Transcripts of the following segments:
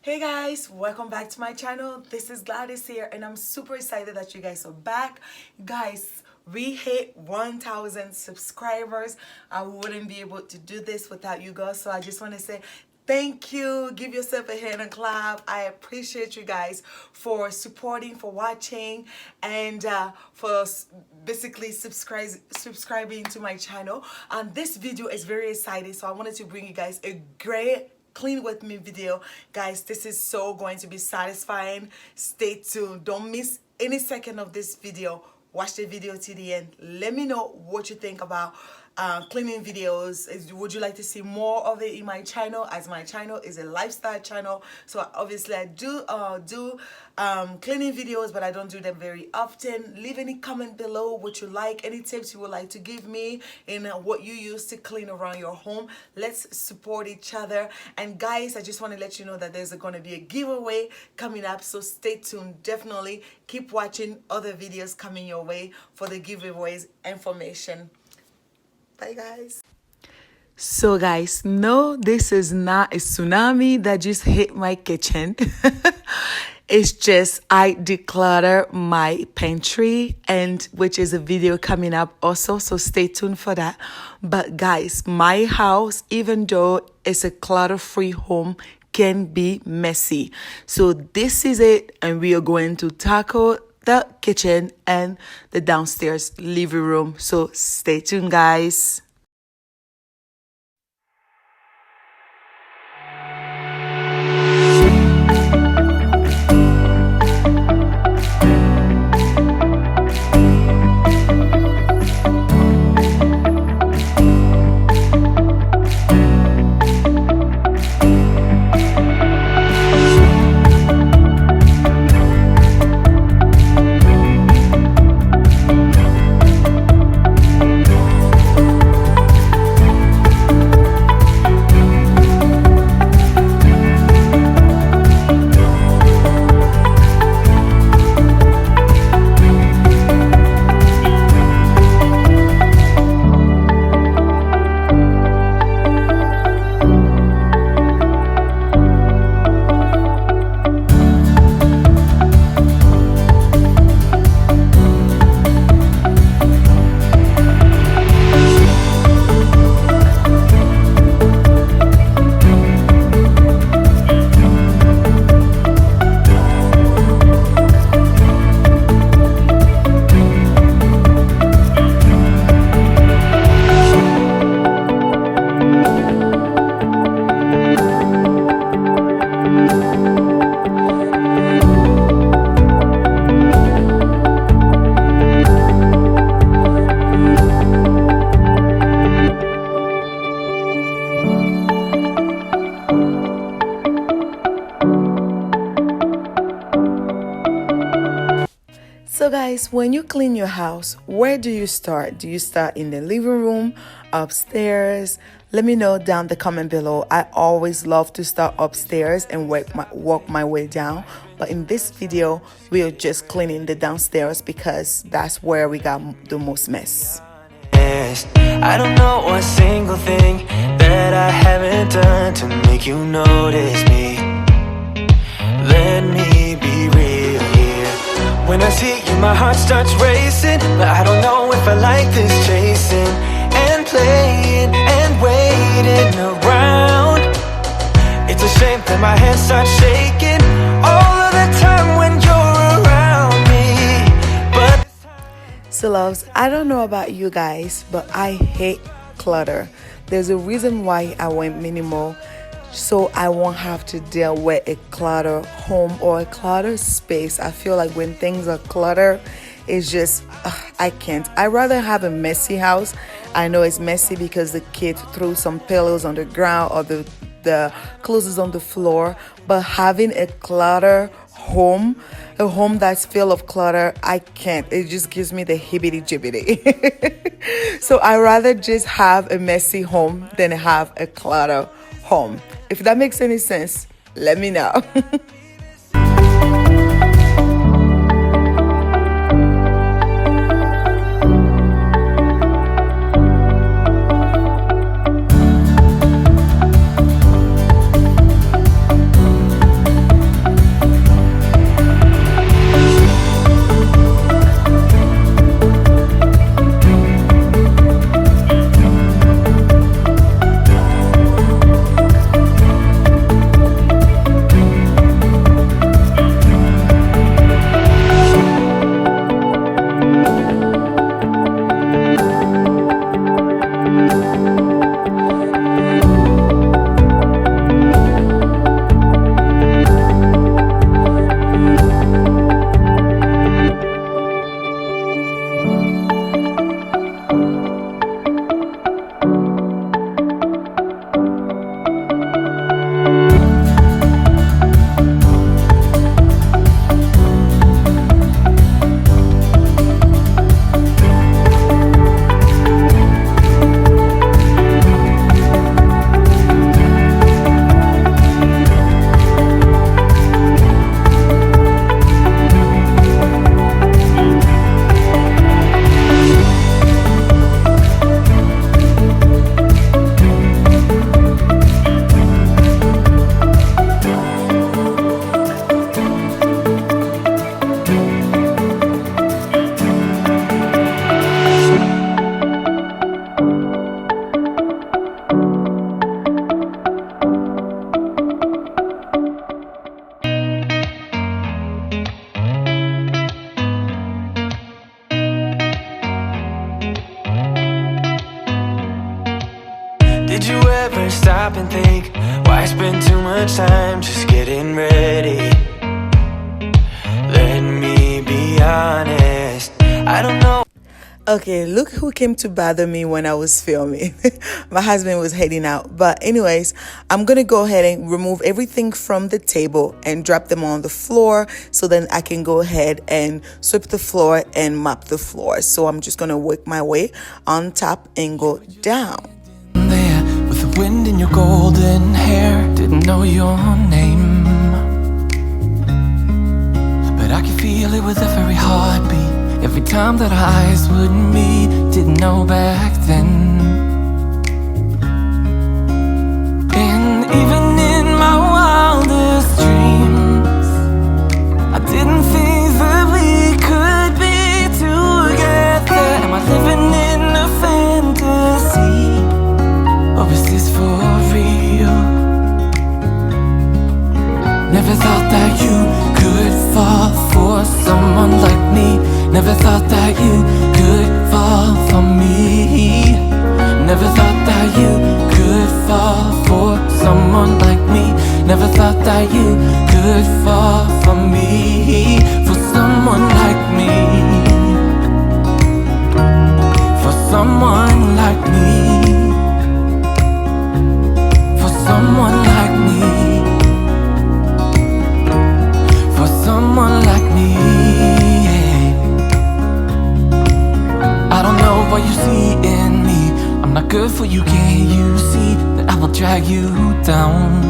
Hey guys, welcome back to my channel. This is Gladys here and I'm super excited that you guys are back. Guys, we hit 1,000 subscribers. I wouldn't be able to do this without you guys, so I just want to say thank you. Give yourself a hand and clap. I appreciate you guys for supporting, for watching, and for basically subscribing to my channel. And this video is very exciting, so I wanted to bring you guys a great clean with me video. Guys, this is so going to be satisfying. Stay tuned. Don't miss any second of this video. Watch the video to the end. Let me know what you think about cleaning videos. Would you like to see more of it in my channel, as my channel is a lifestyle channel? So obviously I do cleaning videos, but I don't do them very often. Leave any comment below what you like, any tips you would like to give me in what you use to clean around your home. Let's support each other. And guys, I just want to let you know that there's going to be a giveaway coming up, so stay tuned. Definitely keep watching other videos coming your way for the giveaways information. Bye guys. So guys, no, this is not a tsunami that just hit my kitchen. It's just I declutter my pantry, and which is a video coming up also, so stay tuned for that. But guys, my house, even though it's a clutter-free home, can be messy. So this is it, and we are going to tackle the kitchen and the downstairs living room. So stay tuned, guys. So guys, when you clean your house, where do you start? Do you start in the living room, upstairs? Let me know down the comment below. I always love to start upstairs and walk my way down. But in this video, we are just cleaning the downstairs because that's where we got the most mess. I don't know a single thing that I haven't done to make you notice me. Let me be real here. When I see you, my heart starts racing, but I don't know if I like this chasing and playing and waiting around. It's a shame that my hands start shaking all of the time when you're around me. But so loves, I don't know about you guys, but I hate clutter. There's a reason why I went minimal, so I won't have to deal with a clutter home or a clutter space. I feel like when things are cluttered, it's just I can't. I rather have a messy house. I know it's messy because the kid threw some pillows on the ground or the clothes is on the floor, but having a clutter home, a home that's full of clutter, I can't. It just gives me the hibbity-jibbity. So I rather just have a messy home than have a clutter home. If that makes any sense, let me know. stop and think, why spend too much time just getting ready? Let me be honest, I don't know. Okay, look who came to bother me when I was filming. My husband was heading out. But anyways, I'm going to go ahead and remove everything from the table and drop them on the floor so then I can go ahead and sweep the floor and mop the floor. So I'm just going to work my way on top and go down. There with the wind in your golden hair, didn't know your name, but I can feel it with every heartbeat. Every time that our eyes would meet, didn't know back then. And even in my wildest dreams, I didn't think that we could be together. Am I living in a fantasy, or is this for real? Never thought that you could fall for someone like me. Never thought that you could fall for me. Never thought that you could fall for someone like me. Never thought that you could fall for me. For someone like me. For someone like me. For someone like me. For someone like me. I don't know what you see in me. I'm not good for you, can't you see that I will drag you down?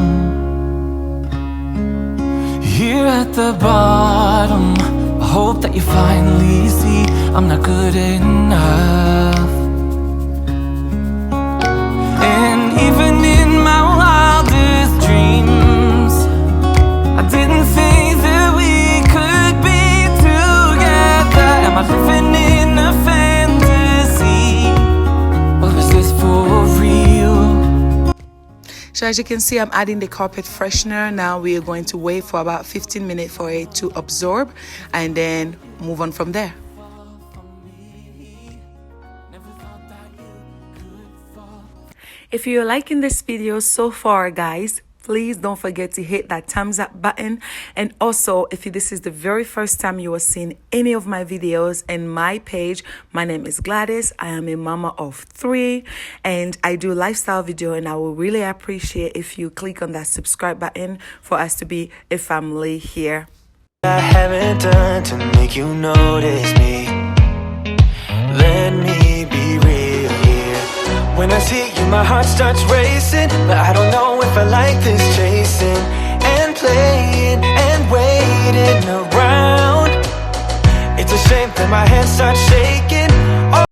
Here at the bottom, I hope that you finally see I'm not good enough. And even in my wildest dreams, I didn't think that we could be together. Am I living in a fantasy, or is this for real? So as you can see, I'm adding the carpet freshener. Now we are going to wait for about 15 minutes for it to absorb and then move on from there. If you're liking this video so far, guys, please don't forget to hit that thumbs up button. And also, if this is the very first time you are seeing any of my videos in my page, my name is Gladys. I am a mama of 3 and I do lifestyle video, and I will really appreciate if you click on that subscribe button for us to be a family here. I haven't done to make you notice me. Let me be real here. When I see you, my heart starts racing, but I don't know if I like this chasing and playing and waiting around. It's a shame that my hands start shaking. Oh.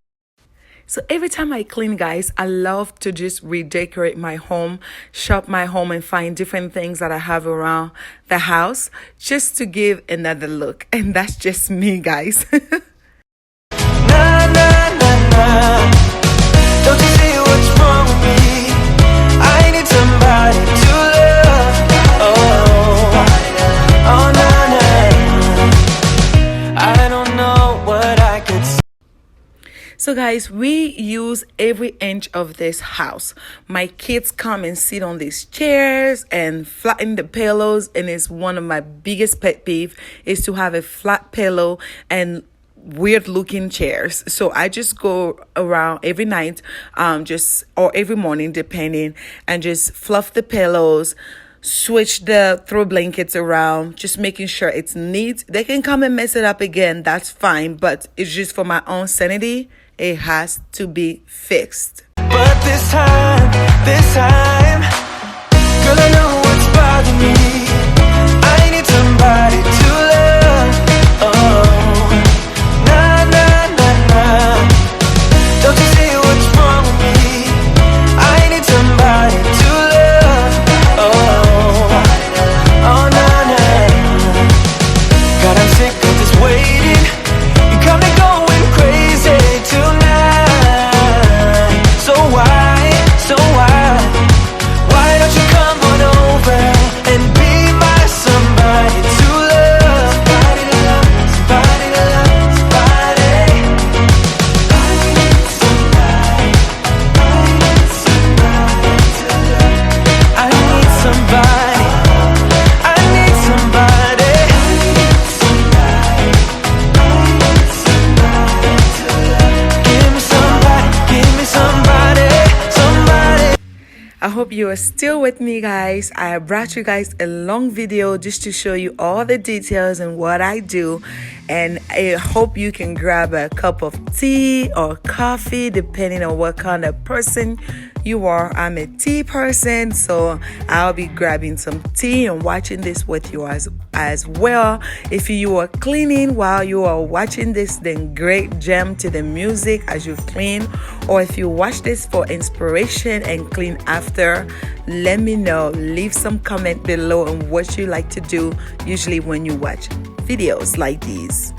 So every time I clean, guys, I love to just redecorate my home, shop my home, and find different things that I have around the house just to give another look. And that's just me, guys. Na, na, na, na. Don't you see what's wrong with me? I need somebody to love. Oh, oh, na, na. I don't know what I could say. So guys, we use every inch of this house. My kids come and sit on these chairs and flatten the pillows, and it's one of my biggest pet peeve is to have a flat pillow and weird looking chairs. So I just go around every night, or every morning depending, and just fluff the pillows, switch the throw blankets around, just making sure it's neat. They can come and mess it up again, that's fine, but it's just for my own sanity. It has to be fixed. But this time, girl, I know what's bothering me. I need somebody to love. Oh, na, na, na, na. Don't you see what's wrong with me? I need somebody to love. Oh, oh, na, na. God, I'm sick of this waiting. You got me going crazy tonight. So why don't you come on over and be my I hope you are still with me, guys. I brought you guys a long video just to show you all the details and what I do, and I hope you can grab a cup of tea or coffee depending on what kind of person you are. I'm a tea person, so I'll be grabbing some tea and watching this with you as well. If you are cleaning while you are watching this, then great, jam to the music as you clean. Or if you watch this for inspiration and clean after, let me know. Leave some comment below on what you like to do usually when you watch videos like these.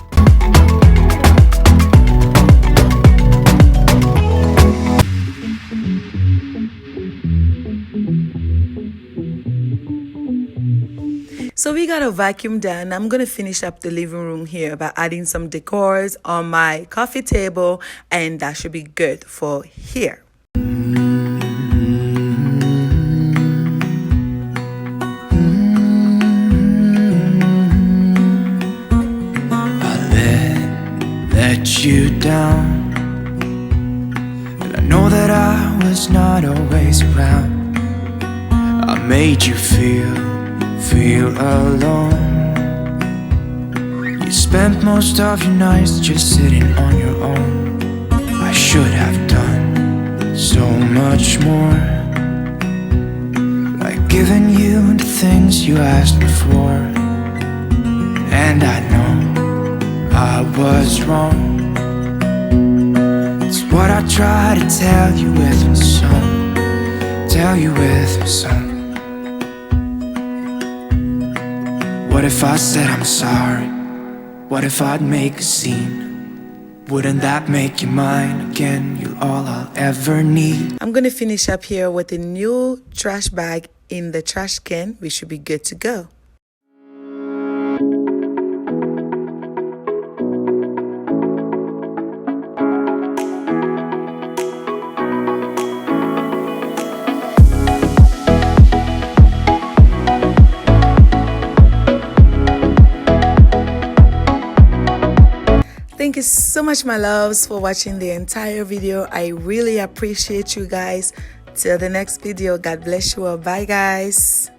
So we got a vacuum done. I'm gonna finish up the living room here by adding some decors on my coffee table, and that should be good for here. I let you down, and I know that I was not always around. I made you feel alone. You spent most of your nights just sitting on your own. I should have done so much more, like giving you the things you asked me for. And I know I was wrong. It's what I try to tell you with my song, tell you with my song. What if I said I'm sorry? What if I'd make a scene? Wouldn't that make you mine again? You're all I'll ever need. I'm gonna finish up here with a new trash bag in the trash can. We should be good to go. Thank you so much, my loves, for watching the entire video. I really appreciate you guys. Till the next video, God bless you all. Bye, guys.